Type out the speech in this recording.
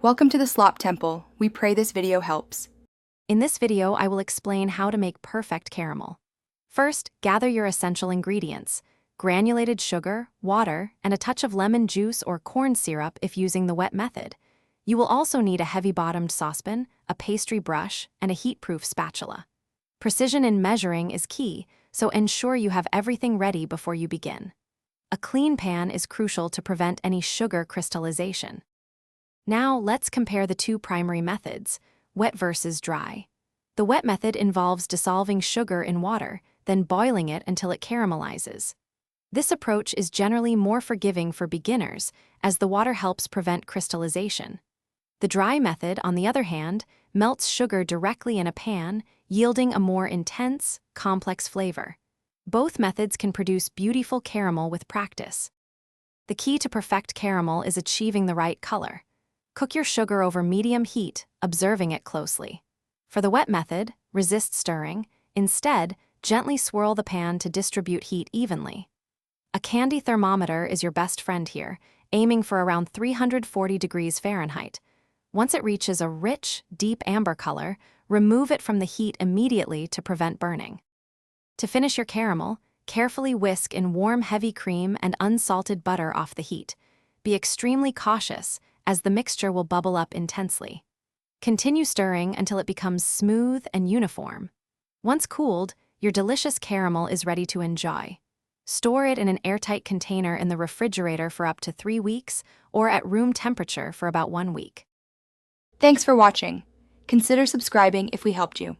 Welcome to the Slop Temple. We pray this video helps. In this video, I will explain how to make perfect caramel. First, gather your essential ingredients: granulated sugar, water, and a touch of lemon juice or corn syrup if using the wet method. You will also need a heavy-bottomed saucepan, a pastry brush, and a heat-proof spatula. Precision in measuring is key, so ensure you have everything ready before you begin. A clean pan is crucial to prevent any sugar crystallization. Now, let's compare the two primary methods, wet versus dry. The wet method involves dissolving sugar in water, then boiling it until it caramelizes. This approach is generally more forgiving for beginners, as the water helps prevent crystallization. The dry method, on the other hand, melts sugar directly in a pan, yielding a more intense, complex flavor. Both methods can produce beautiful caramel with practice. The key to perfect caramel is achieving the right color. Cook your sugar over medium heat, observing it closely. For the wet method, resist stirring. Instead, gently swirl the pan to distribute heat evenly. A candy thermometer is your best friend here, aiming for around 340 degrees Fahrenheit. Once it reaches a rich, deep amber color, remove it from the heat immediately to prevent burning. To finish your caramel, carefully whisk in warm heavy cream and unsalted butter off the heat. Be extremely cautious, as the mixture will bubble up intensely. Continue stirring until it becomes smooth and uniform. Once cooled, your delicious caramel is ready to enjoy. Store it in an airtight container in the refrigerator for up to 3 weeks or at room temperature for about 1 week. Thanks for watching. Consider subscribing if we helped you.